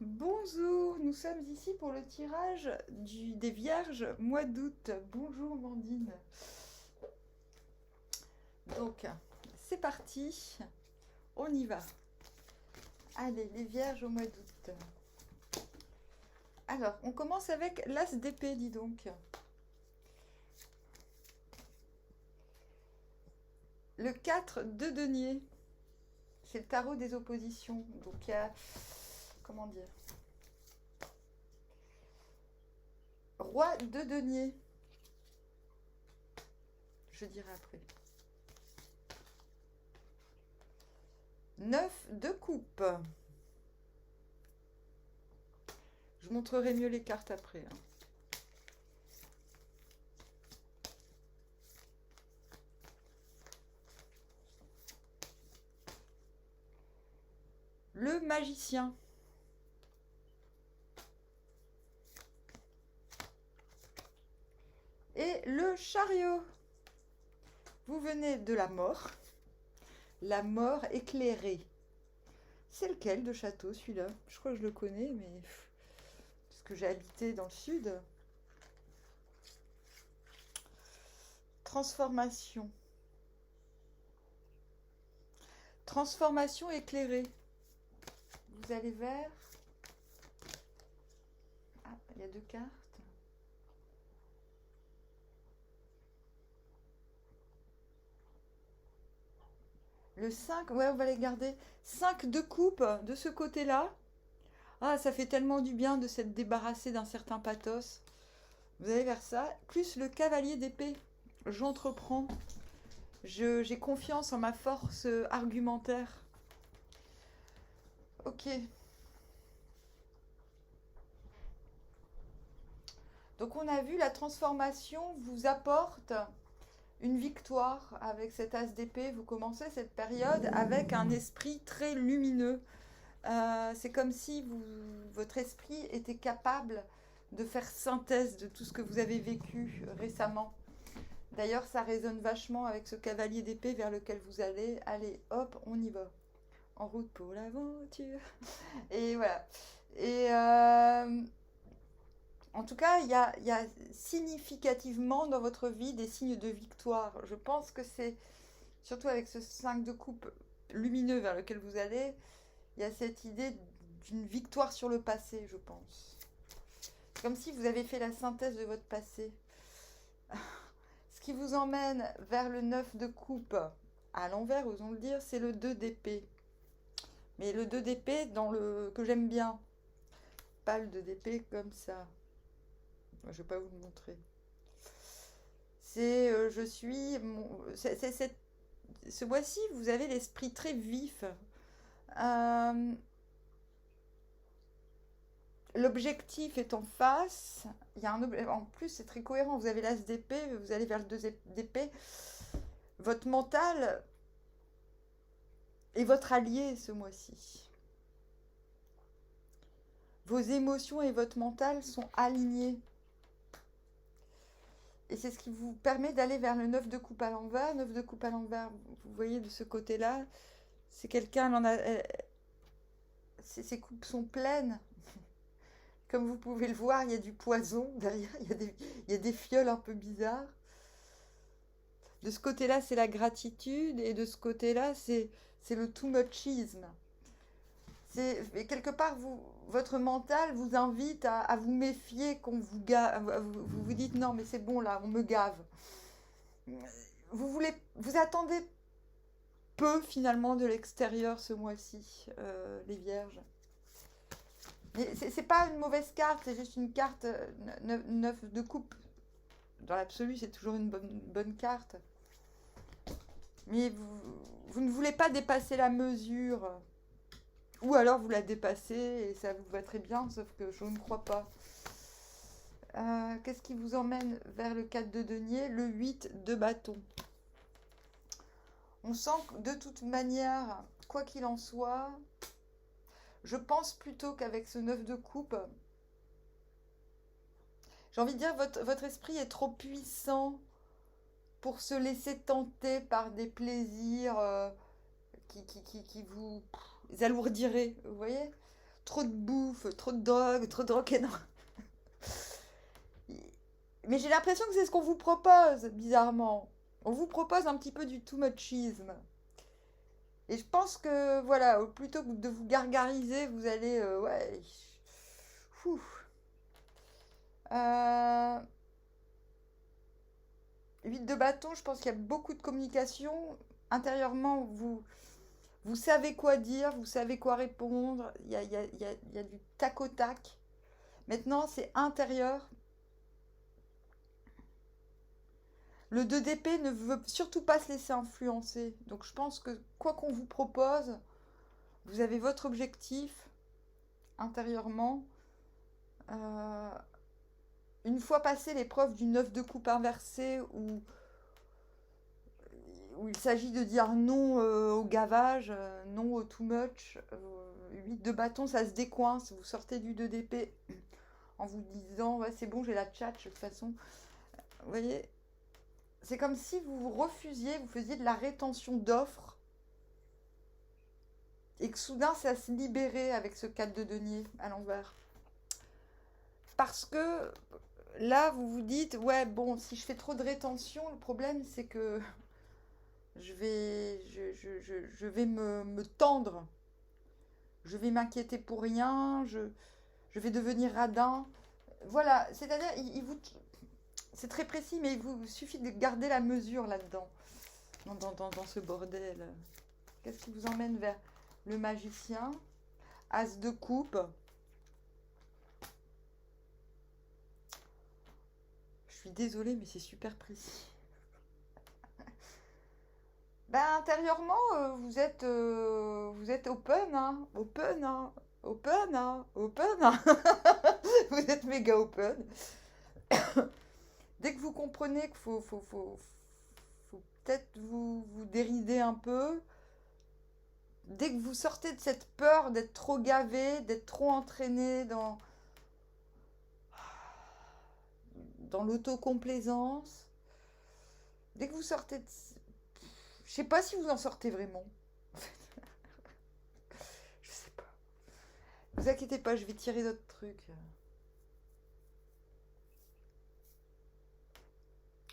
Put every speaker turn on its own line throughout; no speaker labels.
Bonjour, nous sommes ici pour le tirage des Vierges mois d'août. Bonjour Mandine. Donc, c'est parti, on y va. Allez, les Vierges au mois d'août. Alors, on commence avec l'As d'épée, dis donc. Le 4 de denier. C'est le tarot des oppositions. Donc, il y a... Comment dire? Roi de denier. Je dirai après. 9 de coupe. Je montrerai mieux les cartes après. Le magicien. Et le chariot. Vous venez de la mort. La mort éclairée. C'est lequel de château, celui-là? Je crois que je le connais, mais... Parce que j'ai habité dans le sud. Transformation. Transformation éclairée. Vous allez vers... Ah, il y a deux cartes. Le 5, ouais, on va les garder. 5 de coupe de ce côté-là. Ah, ça fait tellement du bien de s'être débarrassé d'un certain pathos. Vous allez vers ça. Plus le cavalier d'épée. J'entreprends. J'ai confiance en ma force argumentaire. Ok. Donc on a vu la transformation vous apporte une victoire avec cet as d'épée. Vous commencez cette période avec un esprit très lumineux. C'est comme si votre esprit était capable de faire synthèse de tout ce que vous avez vécu récemment. D'ailleurs, ça résonne vachement avec ce cavalier d'épée vers lequel vous allez. Allez, hop, on y va. En route pour l'aventure. Et voilà. Et en tout cas, il y a significativement dans votre vie des signes de victoire. Je pense que c'est, surtout avec ce 5 de coupe lumineux vers lequel vous allez, il y a cette idée d'une victoire sur le passé, je pense. C'est comme si vous avez fait la synthèse de votre passé. Ce qui vous emmène vers le 9 de coupe, à l'envers, osons le dire, c'est le 2 d'épée. Mais le 2 d'épée que j'aime bien. Pas le 2 d'épée comme ça. Je ne vais pas vous le montrer. C'est je suis... ce mois-ci, vous avez l'esprit très vif. Euh, L'objectif est en face. Il y a en plus, c'est très cohérent. Vous avez l'as d'épée, vous allez vers le 2 d'épée. Votre mental est votre allié ce mois-ci. Vos émotions et votre mental sont alignés. Et c'est ce qui vous permet d'aller vers le 9 de coupe à l'envers. 9 de coupe à l'envers, vous voyez de ce côté-là, c'est quelqu'un, ses coupes sont pleines. Comme vous pouvez le voir, il y a du poison derrière, il y a des fioles un peu bizarres. De ce côté-là, c'est la gratitude, et de ce côté-là, c'est le too muchisme. Quelque part, votre mental vous invite à vous méfier qu'on vous gave. Vous dites non, mais c'est bon là, on me gave. Vous attendez peu finalement de l'extérieur ce mois-ci, les vierges. Mais c'est pas une mauvaise carte, c'est juste une carte 9 de coupe. Dans l'absolu, c'est toujours une bonne carte. Mais vous ne voulez pas dépasser la mesure. Ou alors vous la dépassez et ça vous va très bien, sauf que je ne crois pas. Qu'est-ce qui vous emmène vers le 4 de denier? Le 8 de bâton. On sent que de toute manière, quoi qu'il en soit, je pense plutôt qu'avec ce 9 de coupe, j'ai envie de dire votre esprit est trop puissant pour se laisser tenter par des plaisirs qui vous alourdiraient, vous voyez? trop de bouffe, trop de drogue, trop de rock'n'roll. Mais j'ai l'impression que c'est ce qu'on vous propose, bizarrement. On vous propose un petit peu du too muchisme. Et je pense que, voilà, plutôt que de vous gargariser, vous allez... ouais... Fou. Euh, 8 de bâton, je pense qu'il y a beaucoup de communication. Intérieurement, vous savez quoi dire, vous savez quoi répondre. Il y a du tac au tac. Maintenant, c'est intérieur. Le 2 d'épée ne veut surtout pas se laisser influencer. Donc je pense que quoi qu'on vous propose, vous avez votre objectif intérieurement. Euh, une fois passé l'épreuve du 9 de coupe inversé où il s'agit de dire non au gavage, non au too much, 8 de bâton, ça se décoince. Vous sortez du 2 d'épée en vous disant ouais, c'est bon, j'ai la tchatche de toute façon. Vous voyez, c'est comme si vous refusiez, vous faisiez de la rétention d'offres et que soudain ça se libérait avec ce 4 de denier à l'envers. Parce que là, vous vous dites, ouais, bon, si je fais trop de rétention, le problème c'est que je vais me tendre. Je vais m'inquiéter pour rien, je vais devenir radin. Voilà, c'est-à-dire, c'est très précis, mais il vous suffit de garder la mesure là-dedans, dans ce bordel. Qu'est-ce qui vous emmène vers le magicien? As de coupe. Je suis désolée, mais c'est super précis. Ben, intérieurement, vous êtes open, hein, open, hein, open, hein, open, hein. Vous êtes méga open. Dès que vous comprenez qu'il faut peut-être vous dérider un peu, dès que vous sortez de cette peur d'être trop gavé, d'être trop entraîné dans l'autocomplaisance, dès que vous sortez de... Je sais pas si vous en sortez vraiment. Je sais pas. Vous inquiétez pas, je vais tirer d'autres trucs.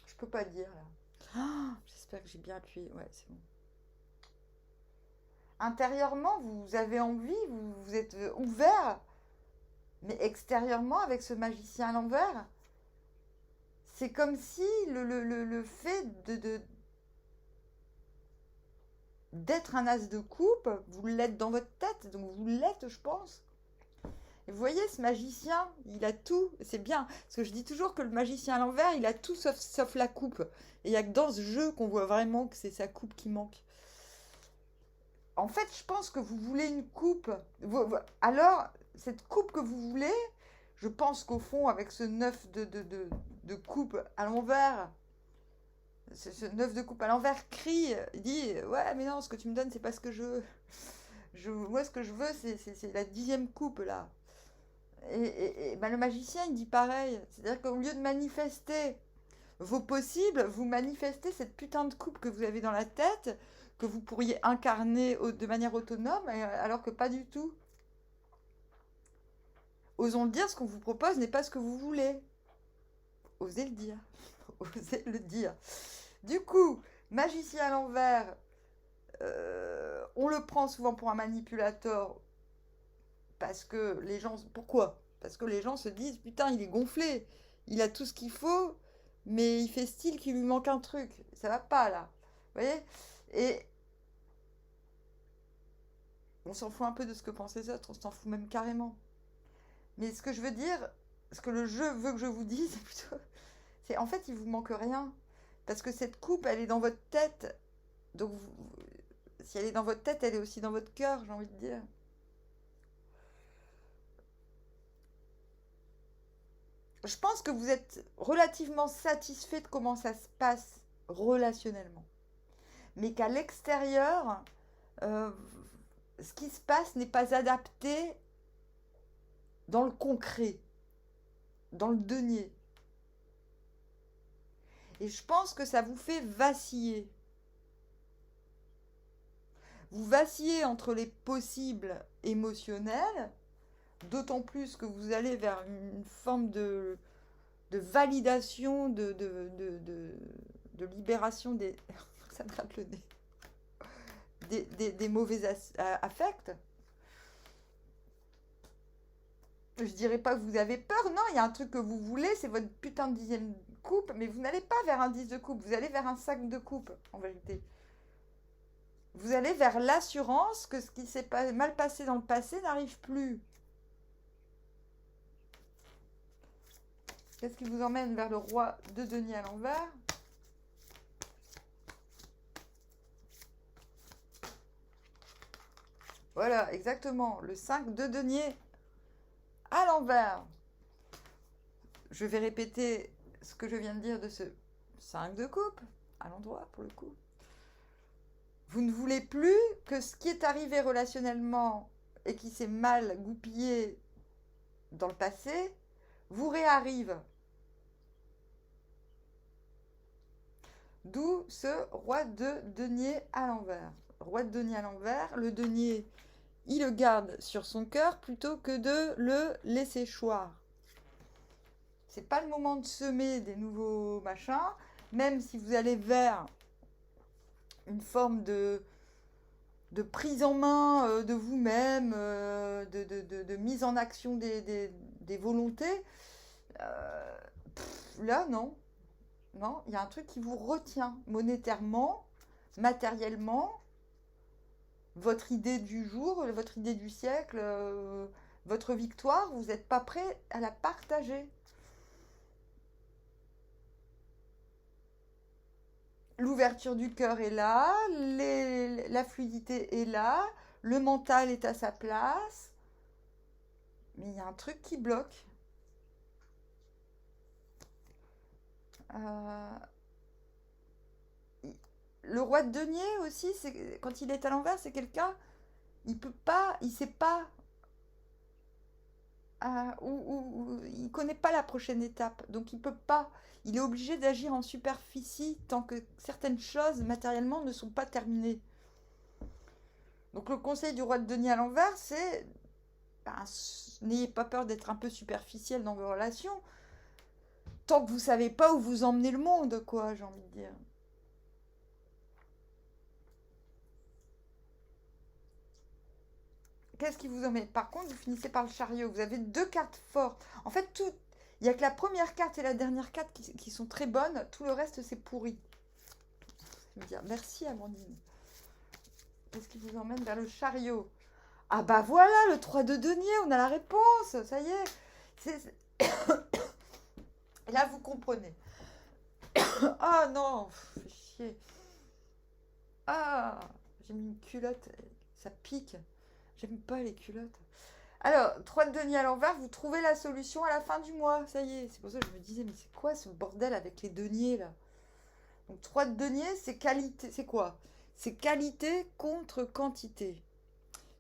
Je peux pas dire là. Ah, j'espère que j'ai bien appuyé. Ouais, c'est bon. Intérieurement, vous avez envie, vous êtes ouvert, mais extérieurement, avec ce magicien à l'envers, c'est comme si le fait d'être un as de coupe, vous l'êtes dans votre tête, donc vous l'êtes, je pense. Et vous voyez, ce magicien, il a tout, c'est bien. Parce que je dis toujours que le magicien à l'envers, il a tout sauf la coupe. Et il n'y a que dans ce jeu qu'on voit vraiment que c'est sa coupe qui manque. En fait, je pense que vous voulez une coupe. Alors, cette coupe que vous voulez, je pense qu'au fond, avec ce 9 de coupe à l'envers, ce 9 de coupe à l'envers crie, il dit ouais, mais non, ce que tu me donnes, c'est pas ce que je veux. Moi, ce que je veux, c'est la 10e coupe là. Et ben, le magicien, il dit pareil. C'est-à-dire qu'au lieu de manifester vos possibles, vous manifestez cette putain de coupe que vous avez dans la tête, que vous pourriez incarner de manière autonome, alors que pas du tout. Osons le dire, ce qu'on vous propose n'est pas ce que vous voulez. Osez le dire. Osez le dire. Du coup, magicien à l'envers, on le prend souvent pour un manipulateur parce que les gens... Pourquoi? Parce que les gens se disent, putain, il est gonflé, il a tout ce qu'il faut, mais il fait style qu'il lui manque un truc. Ça va pas, là. Vous voyez? Et on s'en fout un peu de ce que pensent les autres, on s'en fout même carrément. Mais ce que je veux dire, ce que le jeu veut que je vous dise, plutôt, c'est en fait, il vous manque rien. Parce que cette coupe, elle est dans votre tête. Donc, si elle est dans votre tête, elle est aussi dans votre cœur, j'ai envie de dire. Je pense que vous êtes relativement satisfait de comment ça se passe relationnellement. Mais qu'à l'extérieur, euh, ce qui se passe n'est pas adapté dans le concret, dans le denier. Et je pense que ça vous fait vaciller. Vous vacillez entre les possibles émotionnels D'autant plus que vous allez vers une forme de validation, de libération des... ça me gratte le nez. Des mauvais affects. Je dirais pas que vous avez peur, non, il y a un truc que vous voulez, c'est votre putain de 10e coupe, mais vous n'allez pas vers un 10 de coupe, vous allez vers un 5 de coupe, en vérité. Vous allez vers l'assurance que ce qui s'est mal passé dans le passé n'arrive plus. Qu'est-ce qui vous emmène vers le roi de denier à l'envers? Voilà, exactement, le 5 de denier à l'envers. Je vais répéter ce que je viens de dire de ce 5 de coupe, à l'endroit pour le coup. Vous ne voulez plus que ce qui est arrivé relationnellement et qui s'est mal goupillé dans le passé vous réarrive. D'où ce roi de denier à l'envers. Roi de denier à l'envers, le denier, il le garde sur son cœur plutôt que de le laisser choir. C'est pas le moment de semer des nouveaux machins, même si vous allez vers une forme de prise en main de vous-même, de mise en action des volontés. Là, non. Non, il y a un truc qui vous retient monétairement, matériellement, votre idée du jour, votre idée du siècle, votre victoire, vous n'êtes pas prêt à la partager. L'ouverture du cœur est là, la fluidité est là, le mental est à sa place, mais il y a un truc qui bloque. Le roi de denier aussi, quand il est à l'envers, c'est quelqu'un, il peut pas, il sait pas, il connaît pas la prochaine étape, donc il peut pas, il est obligé d'agir en superficie tant que certaines choses matériellement ne sont pas terminées. Donc le conseil du roi de denier à l'envers, c'est n'ayez pas peur d'être un peu superficiel dans vos relations, tant que vous savez pas où vous emmenez le monde, quoi, j'ai envie de dire. Qu'est-ce qui vous emmène? Par contre, vous finissez par le chariot. Vous avez deux cartes fortes. En fait, tout, il n'y a que la première carte et la dernière carte qui sont très bonnes. Tout le reste, c'est pourri. Merci, Amandine. Qu'est-ce qui vous emmène vers le chariot? Ah bah voilà, le 3 de denier, on a la réponse. Ça y est. Là, vous comprenez. Ah non, fait chier. Ah, j'ai mis une culotte. Ça pique. J'aime pas les culottes. Alors, 3 de denier à l'envers, vous trouvez la solution à la fin du mois. Ça y est. C'est pour ça que je me disais, mais c'est quoi ce bordel avec les deniers là? Donc 3 de denier, c'est qualité. C'est quoi? C'est qualité contre quantité.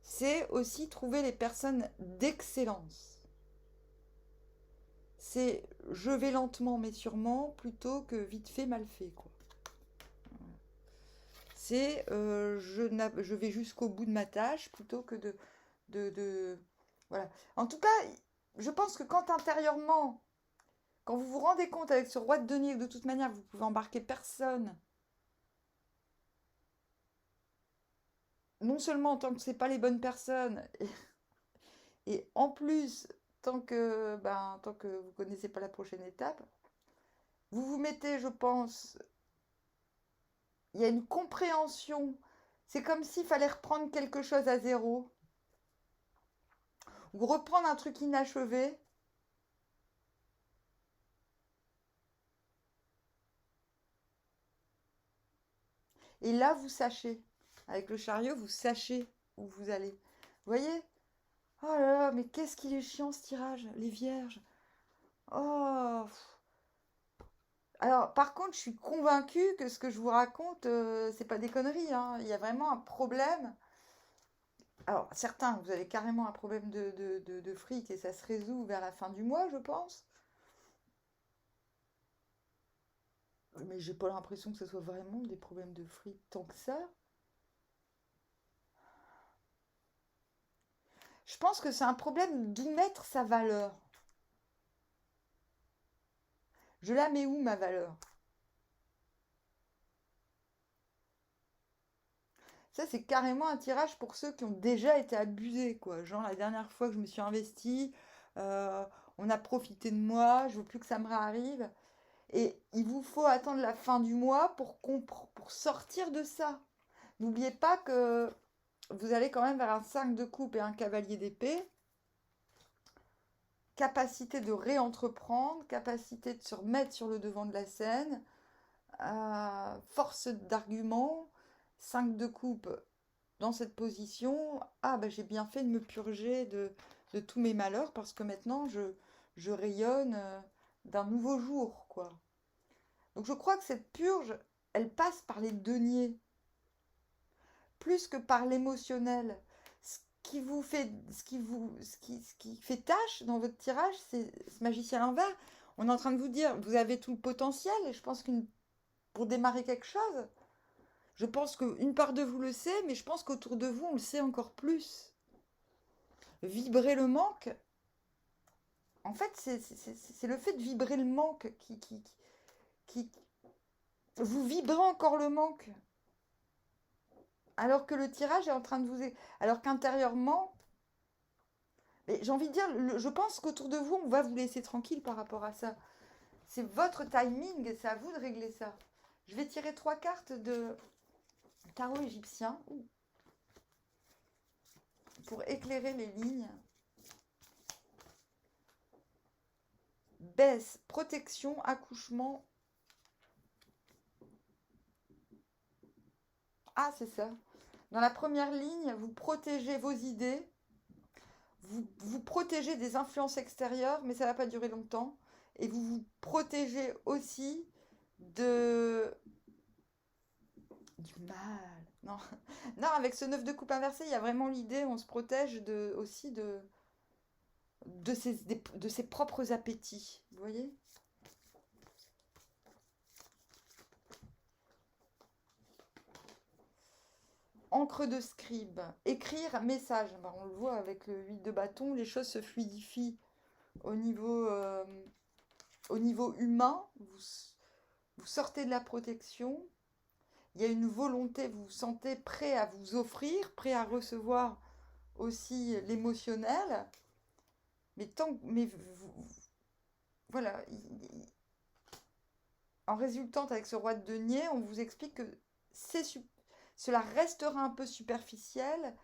C'est aussi trouver les personnes d'excellence. C'est je vais lentement mais sûrement plutôt que vite fait mal fait, quoi. C'est je vais jusqu'au bout de ma tâche plutôt que de... Voilà. En tout cas, je pense que quand intérieurement, quand vous vous rendez compte avec ce roi de denier que de toute manière vous pouvez embarquer personne, non seulement tant que c'est pas les bonnes personnes, et en plus tant que vous connaissez pas la prochaine étape, vous vous mettez, je pense, il y a une compréhension. C'est comme s'il fallait reprendre quelque chose à zéro, ou reprendre un truc inachevé. Et là, vous sachez. Avec le chariot, vous sachez où vous allez. Vous voyez? Oh là là, mais qu'est-ce qu'il est chiant ce tirage, les vierges. Oh. Alors, par contre, je suis convaincue que ce que je vous raconte, c'est pas des conneries, hein. Il y a vraiment un problème. Alors, certains, vous avez carrément un problème de fric et ça se résout vers la fin du mois, je pense. Mais j'ai pas l'impression que ce soit vraiment des problèmes de fric tant que ça. Je pense que c'est un problème d'où mettre sa valeur. Je la mets où, ma valeur? Ça, c'est carrément un tirage pour ceux qui ont déjà été abusés, quoi. Genre, la dernière fois que je me suis investie, euh, on a profité de moi, je veux plus que ça me réarrive. Et il vous faut attendre la fin du mois pour sortir de ça. N'oubliez pas que vous allez quand même vers un 5 de coupe et un cavalier d'épée. Capacité de réentreprendre, capacité de se remettre sur le devant de la scène, force d'argument, 5 de coupe dans cette position. Ah, ben j'ai bien fait de me purger de tous mes malheurs parce que maintenant je rayonne d'un nouveau jour, quoi. Donc je crois que cette purge, elle passe par les deniers, plus que par l'émotionnel. Ce qui fait tâche dans votre tirage, c'est ce magicien à l'envers. On est en train de vous dire, vous avez tout le potentiel, et je pense que pour démarrer quelque chose, je pense qu'une part de vous le sait, mais je pense qu'autour de vous, on le sait encore plus. Vibrer le manque, en fait, c'est le fait de vibrer le manque qui... Vous vibrez encore le manque. Alors que le tirage est en train de vous... Alors qu'intérieurement, mais j'ai envie de dire, je pense qu'autour de vous, on va vous laisser tranquille par rapport à ça. C'est votre timing, c'est à vous de régler ça. Je vais tirer 3 cartes de tarot égyptien pour éclairer les lignes. Baisse, protection, accouchement. Ah, c'est ça. Dans la première ligne, vous protégez vos idées, vous protégez des influences extérieures, mais ça ne va pas durer longtemps. Et vous vous protégez aussi de... du mal. Non, non, avec ce 9 de coupe inversé, il y a vraiment l'idée, on se protège aussi de ses propres appétits. Vous voyez? Encre de scribe. Écrire message. Ben, on le voit avec le 8 de bâton, les choses se fluidifient au niveau humain. Vous sortez de la protection. Il y a une volonté, vous vous sentez prêt à vous offrir, prêt à recevoir aussi l'émotionnel. Voilà. En résultant avec ce roi de denier, on vous explique que cela restera un peu superficiel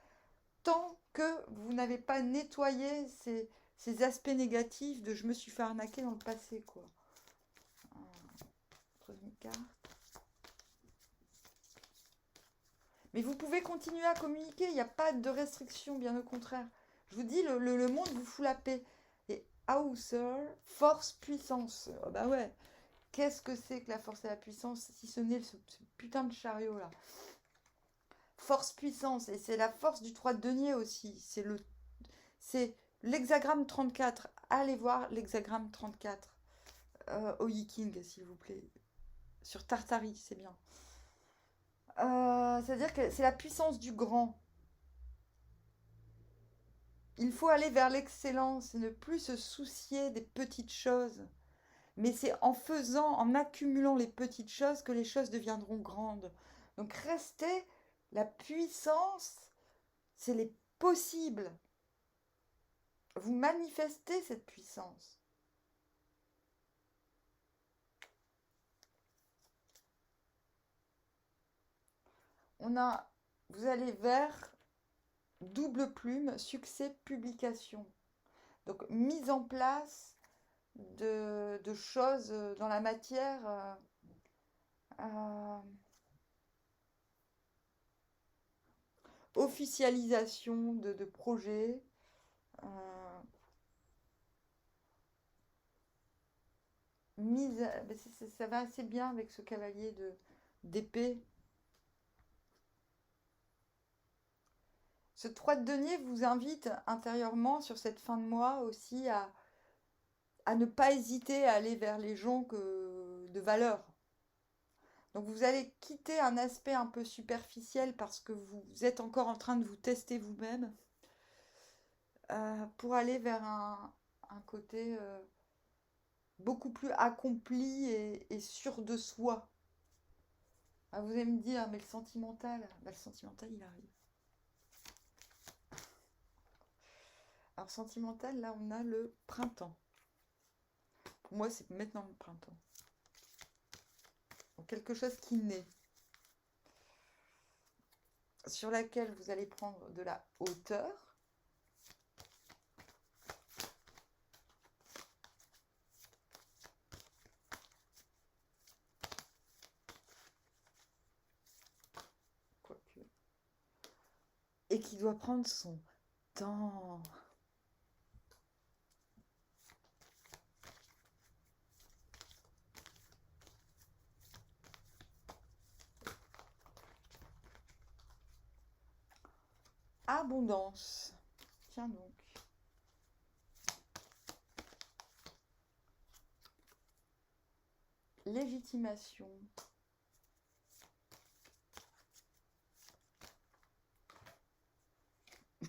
tant que vous n'avez pas nettoyé ces aspects négatifs de je me suis fait arnaquer dans le passé, quoi. Troisième carte. Mais vous pouvez continuer à communiquer, il n'y a pas de restriction, bien au contraire. Je vous dis, le monde vous fout la paix. Et Hauser, force, puissance. Oh bah ouais, qu'est-ce que c'est que la force et la puissance si ce n'est ce putain de chariot là. Force, puissance, et c'est la force du 3 de denier aussi. C'est l'hexagramme 34. Allez voir l'hexagramme 34 au Yiking, s'il vous plaît. Sur Tartari, c'est bien. C'est-à-dire que c'est la puissance du grand. Il faut aller vers l'excellence et ne plus se soucier des petites choses. Mais c'est en faisant, en accumulant les petites choses que les choses deviendront grandes. Donc restez, la puissance, c'est les possibles. Vous manifestez cette puissance. Vous allez vers double plume, succès, publication. Donc mise en place de choses dans la matière officialisation de projets. Ça va assez bien avec ce cavalier d'épée. Ce 3 de denier vous invite intérieurement sur cette fin de mois aussi à ne pas hésiter à aller vers les gens de valeur. Donc vous allez quitter un aspect un peu superficiel parce que vous êtes encore en train de vous tester vous-même. pour aller vers un côté beaucoup plus accompli et sûr de soi. Ah, vous allez me dire, mais le sentimental, il arrive. Alors, sentimental, là, on a le printemps. Pour moi, c'est maintenant le printemps. Donc, quelque chose qui naît, sur laquelle vous allez prendre de la hauteur. Quoique. Et qui doit prendre son temps. Abondance. Tiens donc. Légitimation.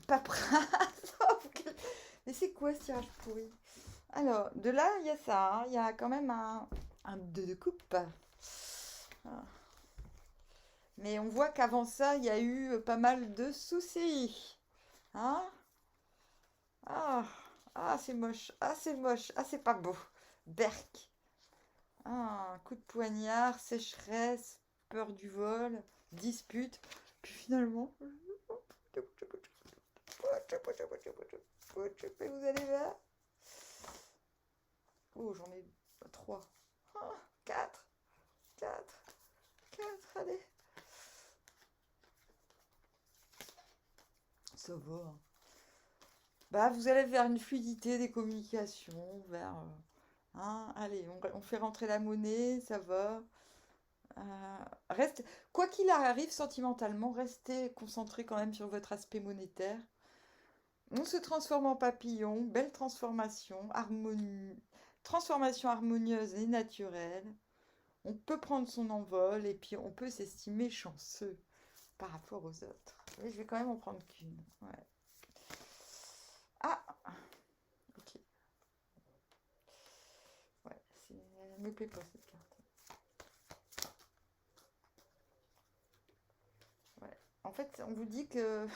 Paperasse. Mais c'est quoi ce tirage pourri? Alors, de là, il y a ça. Hein. Il y a quand même un 2 de coupe. Ah. Mais on voit qu'avant ça, il y a eu pas mal de soucis. Hein? Ah, ah c'est moche. Ah, c'est moche. Ah, c'est pas beau. Berk. Ah, coup de poignard, sécheresse, peur du vol, dispute. Puis finalement... Vous allez voir. Oh, j'en ai 3. 4. 4. 4, allez. Ça va. Bah, vous allez vers une fluidité des communications, vers... hein, allez, on fait rentrer la monnaie, ça va. Reste, quoi qu'il arrive sentimentalement, restez concentré quand même sur votre aspect monétaire. On se transforme en papillon, belle transformation, transformation harmonieuse et naturelle. On peut prendre son envol et puis on peut s'estimer chanceux par rapport aux autres. Mais je vais quand même en prendre qu'une. Ouais. Ah, ok. Ouais, elle me plaît pas cette carte. Ouais. En fait, on vous dit que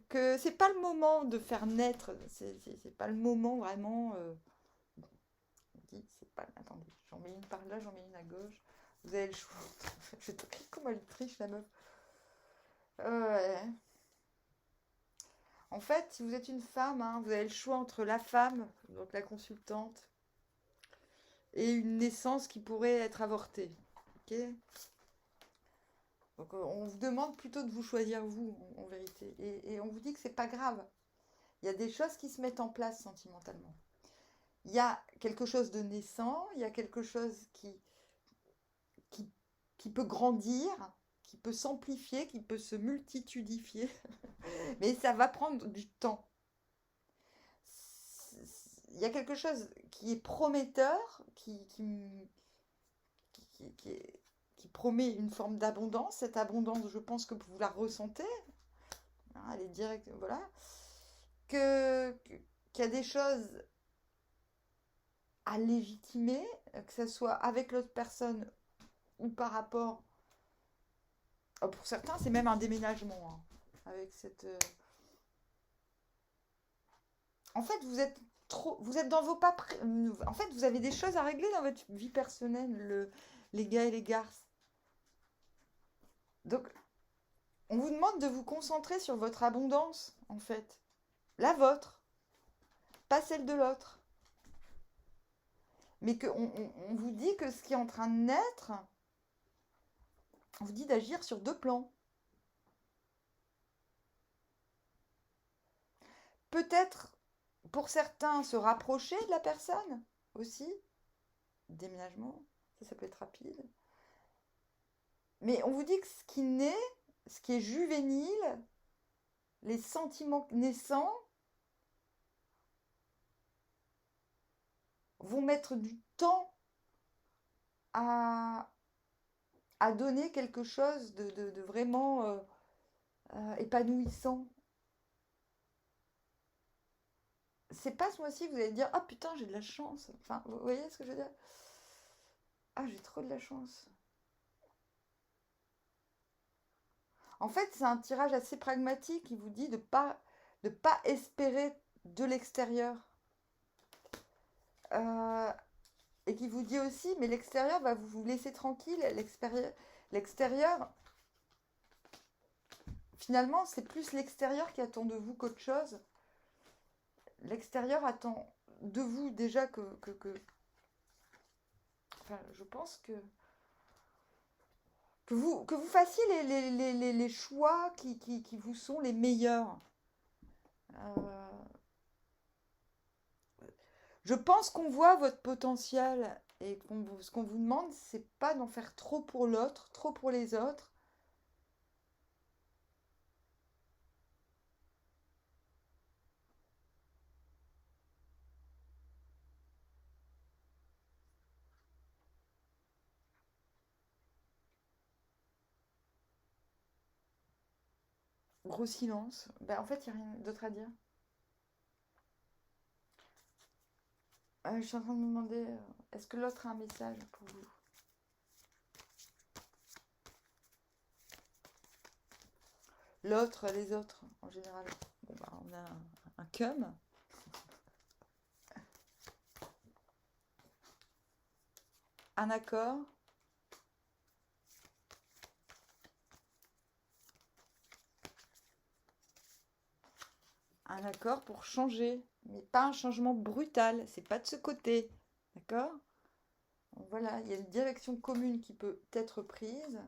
que c'est pas le moment de faire naître. C'est pas le moment vraiment. On dit, c'est pas. Attendez, j'en mets une par là, j'en mets une à gauche. Vous avez le choix. Je te crie comment elle triche la meuf. Ouais. En fait, si vous êtes une femme, hein, vous avez le choix entre la femme, donc la consultante, et une naissance qui pourrait être avortée. Ok. Donc on vous demande plutôt de vous choisir vous, en vérité. Et on vous dit que c'est pas grave. Il y a des choses qui se mettent en place sentimentalement. Il y a quelque chose de naissant, il y a quelque chose qui, qui peut grandir, qui peut s'amplifier, qui peut se multitudifier. Mais ça va prendre du temps. Il y a quelque chose qui est prometteur, qui promet une forme d'abondance. Cette abondance, je pense que vous la ressentez. Hein, elle est directe, voilà. Qu'il y a des choses à légitimer, que ce soit avec l'autre personne ou par rapport... pour certains, c'est même un déménagement. Hein, avec cette... En fait, vous êtes dans vos pas... En fait, vous avez des choses à régler dans votre vie personnelle, les gars et les garces. Donc, on vous demande de vous concentrer sur votre abondance, en fait. La vôtre, pas celle de l'autre. Mais on vous dit que ce qui est en train de naître, on vous dit d'agir sur 2 plans. Peut-être, pour certains, se rapprocher de la personne aussi. Déménagement, ça peut être rapide. Mais on vous dit que ce qui naît, ce qui est juvénile, les sentiments naissants, vont mettre du temps à donner quelque chose de vraiment épanouissant c'est pas ce mois-ci que vous allez dire, ah putain, j'ai de la chance. Enfin, vous voyez ce que je veux dire? Ah, j'ai trop de la chance. En fait, c'est un tirage assez pragmatique qui vous dit de pas espérer de l'extérieur. Euh, et qui vous dit aussi, mais l'extérieur va vous laisser tranquille. L'extérieur, finalement, c'est plus l'extérieur qui attend de vous qu'autre chose. L'extérieur attend de vous déjà enfin, je pense que vous fassiez les choix qui vous sont les meilleurs. Euh, je pense qu'on voit votre potentiel et ce qu'on vous demande, c'est pas d'en faire trop pour l'autre, trop pour les autres. Gros silence. Ben, en fait, il n'y a rien d'autre à dire. Je suis en train de me demander, est-ce que l'autre a un message pour vous? L'autre, les autres, en général. Bon, bah, on a un cum, un accord, un accord pour changer, mais pas un changement brutal. C'est pas de ce côté, d'accord? Donc voilà, il y a une direction commune qui peut être prise.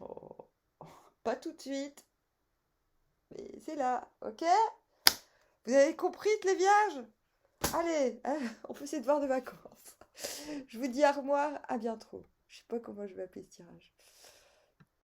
Oh, pas tout de suite, mais c'est là, ok? Vous avez compris, les vierges? Allez, on fait ses devoirs de vacances. Je vous dis au revoir, à bientôt. Je sais pas comment je vais appeler ce tirage.